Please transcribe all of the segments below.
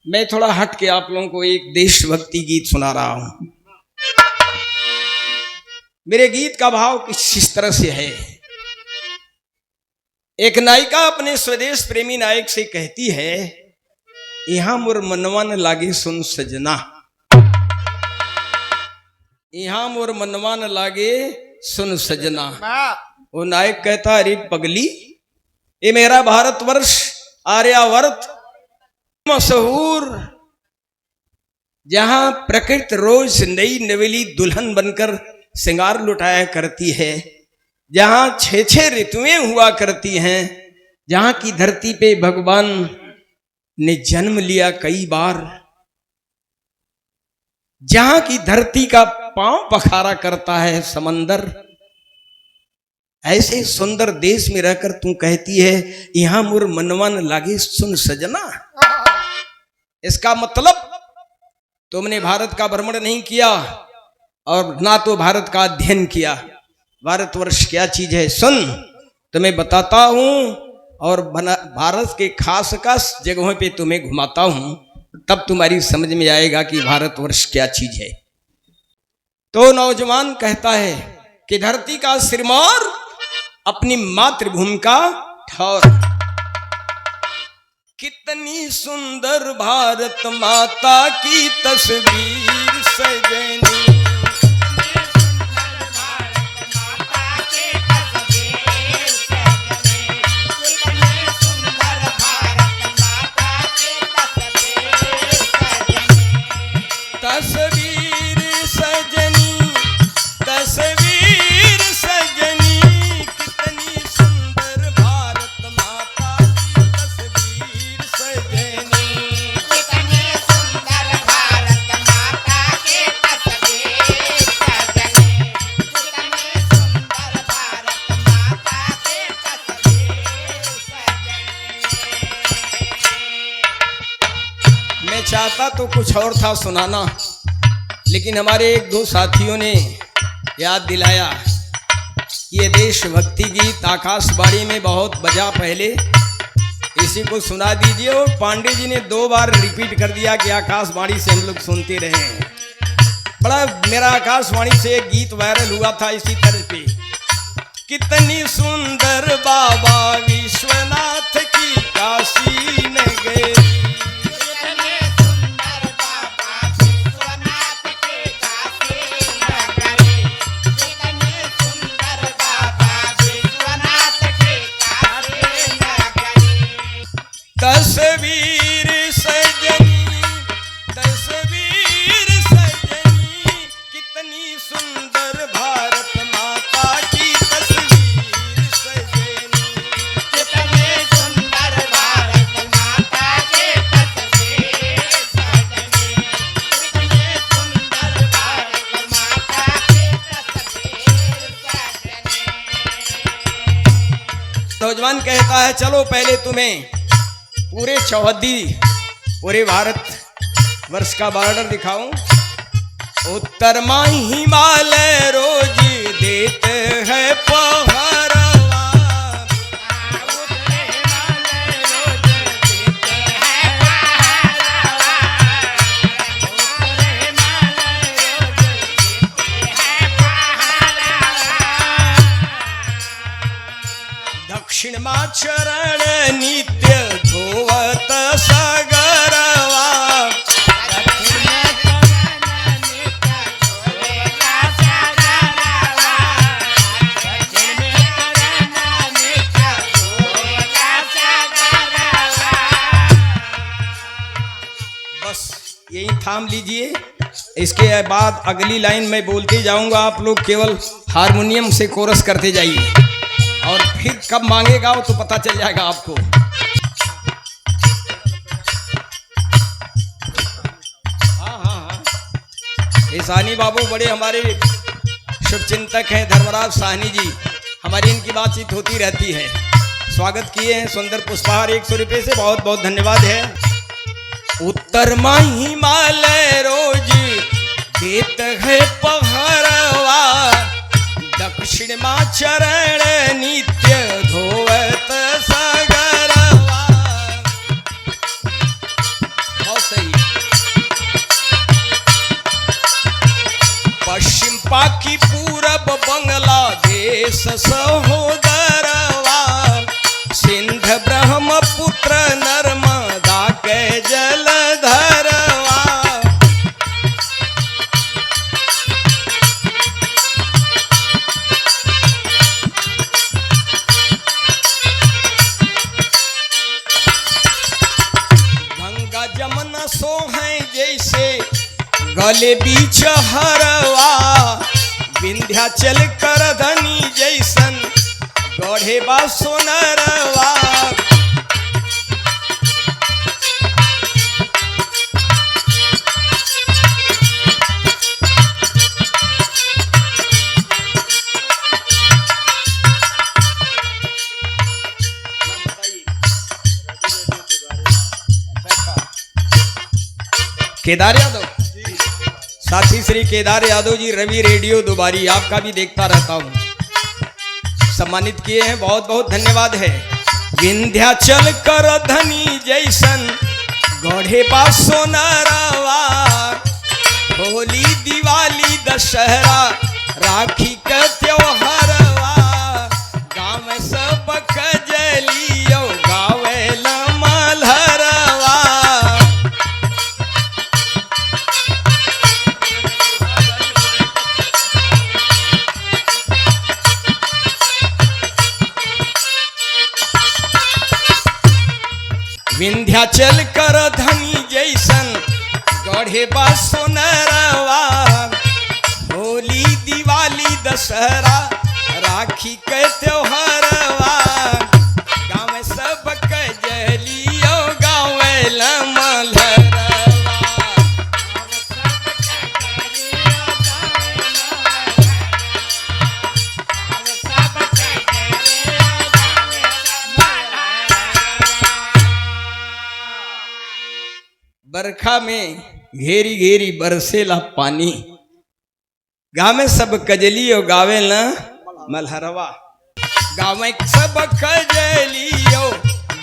मैं थोड़ा हट के आप लोगों को एक देशभक्ति गीत सुना रहा हूं। मेरे गीत का भाव कुछ इस तरह से है। एक नायिका अपने स्वदेश प्रेमी नायक से कहती है, यहां मोर मनवा न लागे सुन सजना, यहां मोर मनवा न लागे सुन सजना। वो नायक कहता, अरे पगली, ये मेरा भारतवर्ष आर्यावर्त मशहूर, जहां प्रकृति रोज नई नवेली दुल्हन बनकर श्रृंगार लुटाया करती है, जहां 6 ऋतुएं हुआ करती हैं, जहां की धरती पे भगवान ने जन्म लिया कई बार, जहां की धरती का पांव पखारा करता है समंदर, ऐसे सुंदर देश में रहकर तू कहती है यहां मोर मनवा न लागे सुन सजना। इसका मतलब तुमने भारत का भ्रमण नहीं किया और ना तो भारत का अध्ययन किया। भारतवर्ष क्या चीज है सुन, तुम्हें बताता हूं और भारत के खास खास जगहों पे तुम्हें घुमाता हूं, तब तुम्हारी समझ में आएगा कि भारतवर्ष क्या चीज है। तो नौजवान कहता है कि धरती का सिरमौर, अपनी मातृभूमि का ठौर, कितनी सुंदर भारत माता की तस्वीर सजनी, तस्वीर सजनी, तस्वीर सजनी, कितनी सुंदर भारत माता की तस्वीर सजनी, कितनी सुंदर भारत माता की तस्वीर सजनी, कितनी सुंदर भारत माता की तस्वीर सजनी। मैं चाहता तो कुछ और था सुनाना, लेकिन हमारे एक दो साथियों ने याद दिलाया कि ये देशभक्ति गीत आकाशवाणी में बहुत बजा पहले, इसी को सुना दीजिए। और पांडे जी ने 2 बार रिपीट कर दिया कि आकाशवाणी से हम लोग सुनते रहे हैं। बड़ा मेरा आकाशवाणी से एक गीत वायरल हुआ था इसी तरह पे, कितनी सुंदर बाबा विश्वनाथ की काशी नगरी, तस्वीर सजनी, तस्वीर सजनी, कितनी सुंदर भारत माता की तस्वीर सजनी, कितनी सुंदर भारत माता की तस्वीर सजनी, कितनी सुंदर भारत माता की तस्वीर सजनी। नौजवान कहता है, चलो पहले तुम्हें पूरे चौहद्दी, पूरे भारत वर्ष का बॉर्डर दिखाऊं। उत्तर में हिमालय रोज देते हैं पहरवा, उत्तर हिमालय रोज देते हैं पहरवा, उत्तर हिमालय रोज देते हैं पहरवा। दक्षिण में चरण नित्य धोवत सगरवा, दक्षिण में चरण नित्य धोवेला सगरवा, दक्षिण में चरण नित्य धोवेला सगरवा। बस यही थाम लीजिए। इसके बाद अगली लाइन मैं बोलते जाऊंगा, आप लोग केवल हारमोनियम से कोरस करते जाइए, और फिर कब मांगेगा वो तो पता चल जाएगा आपको। हाँ, ये साहनी बाबू बड़े हमारे शुभचिंतक हैं, धर्मराज साहनी जी, हमारी इनकी बातचीत होती रहती है। स्वागत किए हैं सुंदर पुष्पहार 100 रुपये से, बहुत बहुत धन्यवाद है। उत्तर में हिमालय रोज देत है पहरवा, दक्षिण में चरण नित्य धोवत सगरवा। बहुत सही। बाकी पूरब बांग्लादेश सहोदरवा, सिंध ब्रह्मपुत्र नर्मदा के जलधरवा। गंगा जमुना सो है जैसे गले बीच हरवा, विंध्याचल कर धनी जैसन गढ़े बा सोनरवा। केदार यादव, साथी श्री केदार यादव जी रवि रेडियो दुबारी, आपका भी देखता रहता हूँ, सम्मानित किए हैं, बहुत बहुत धन्यवाद है। विंध्याचल कर धनी जैसन गढ़े बा सोनरवा, होली दिवाली दशहरा राखी का त्योहारवा, गाँव सब कजलियो गावेल मलहरवा। विंध्याचल कर धनी जैसन गढ़े बा सोनरवा, होली दिवाली दशहरा राखी के त्योहारवा, गाँव सब कजलियो गावेल मलहरवा। बरखा में घेरी घेरी बरसेला पानी, गाँव में सब कजलियो गावे न मलहरवा, गाँव में सब कजलियो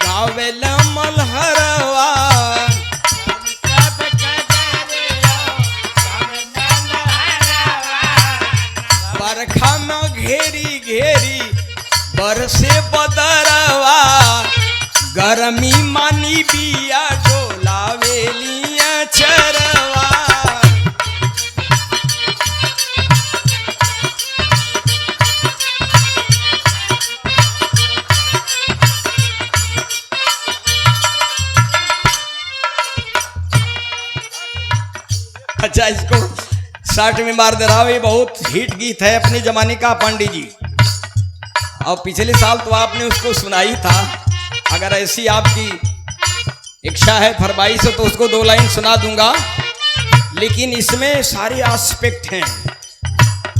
गावे न मलहरवा। बरखा में घेरी घेरी बरसे बदरवा, गरमी मानी बिया डोलावेलिया चरवा। अच्छा, इसको 60 में मार दे रहा, ये बहुत हिट गीत है अपने जमाने का पांडे जी, और पिछले साल तो आपने उसको सुनाई था। अगर ऐसी आपकी इच्छा है फरमाइश तो उसको 2 लाइन सुना दूंगा, लेकिन इसमें सारे एस्पेक्ट हैं।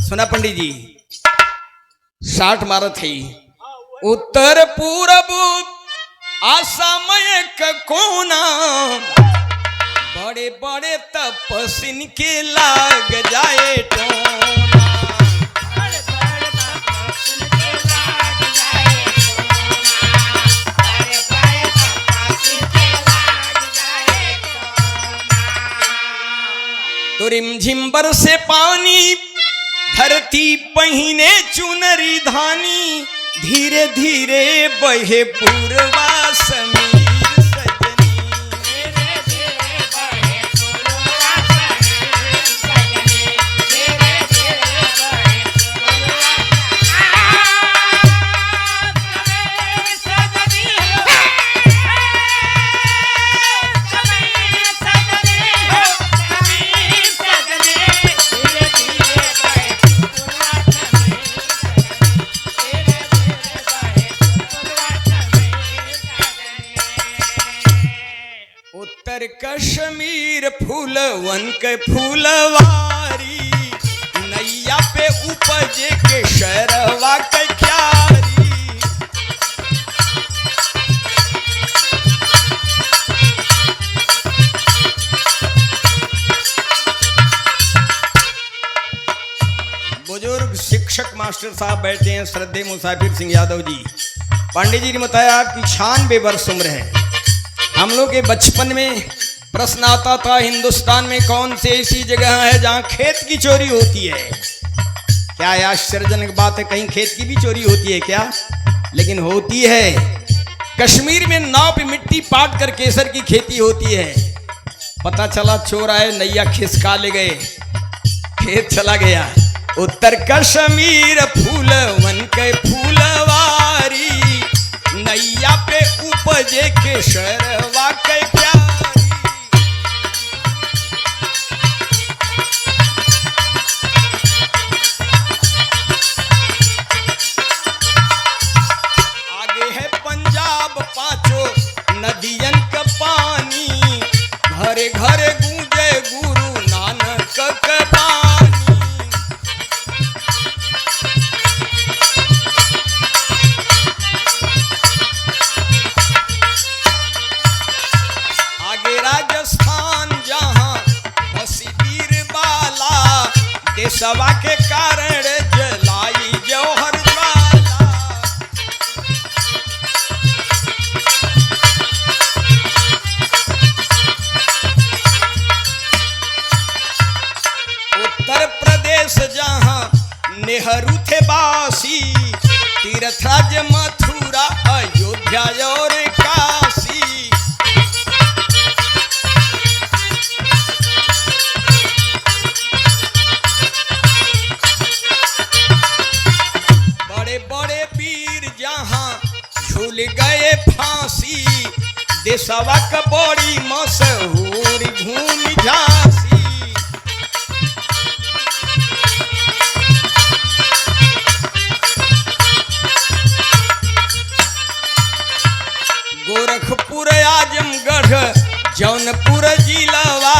सुना पंडित जी, 60 मारत है, उत्तर पूरब आसाम एक कोना, बड़े बड़े तपस्विन के लाग जाए टोना। तो रिमझिम से पानी धरती पहिने चुनरी धानी, धीरे धीरे बहे पूर्वा समीर सजनी। उत्तर कश्मीर फूलवन के फूलवारी, नैया पे उपजे के शरवा के क्यारी। बुजुर्ग शिक्षक मास्टर साहब बैठे हैं, श्रद्धेय मुसाफिर सिंह यादव जी। पंडित जी ने बताया आपकी 96 वर्ष उम्र है। हम लोग के बचपन में प्रश्न आता था, हिंदुस्तान में कौन सी ऐसी जगह है जहाँ खेत की चोरी होती है? क्या आश्चर्यजनक बात है, कहीं खेत की भी चोरी होती है क्या? लेकिन होती है। कश्मीर में नाव पे मिट्टी पाट कर केसर की खेती होती है। पता चला चोर आए, नैया खिसका ले गए, खेत चला गया। उत्तर कश्मीर फूलवन के फूलवारी, नैया पे उपजे केसरवा के प्यारी। आगे है पंजाब पांचों नदियन का पानी, घरे घरे गूंजे गुरु नानक के बानी। आगे राजस्थान जहां बसी बीरबाला, देशवा के कारण जलाई जौहर ज्वाला। उत्तर प्रदेश जहां नेहरू थे बासी, तीर्थ राज्य मथुरा अयोध्या और काशी। बड़े बड़े वीर जहां झूल गए फांसी, देशवा का बड़ी मशहूर भूमि झांसी। गोरखपुर आजमगढ़ जौनपुर जिलावा,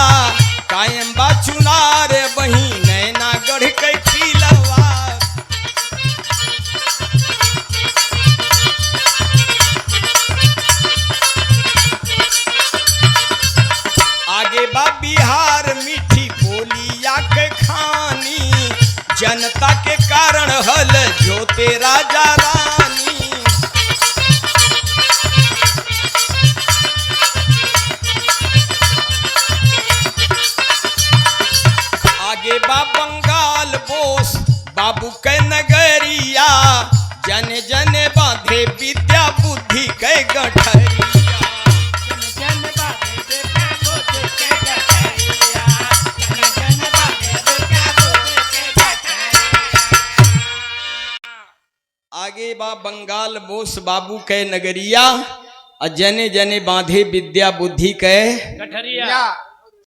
कायम बा चुनार बही नैनागढ़ के किलावा। आगे बा बिहार मीठी बोलिया के खानी, जनता के कारण हल जोते राजा रानी। आगे बा बंगाल बोस बाबू के नगरिया, जने जने बांधे विद्या बुद्धि के गठरिया। जन बाबे बेटा बुद्ध के गठरिया, जन बाबे बेटा बुद्ध के गठरिया। आगे बा बंगाल बोस बाबू के नगरिया, और जने जने बांधे विद्या बुद्धि के गठरिया।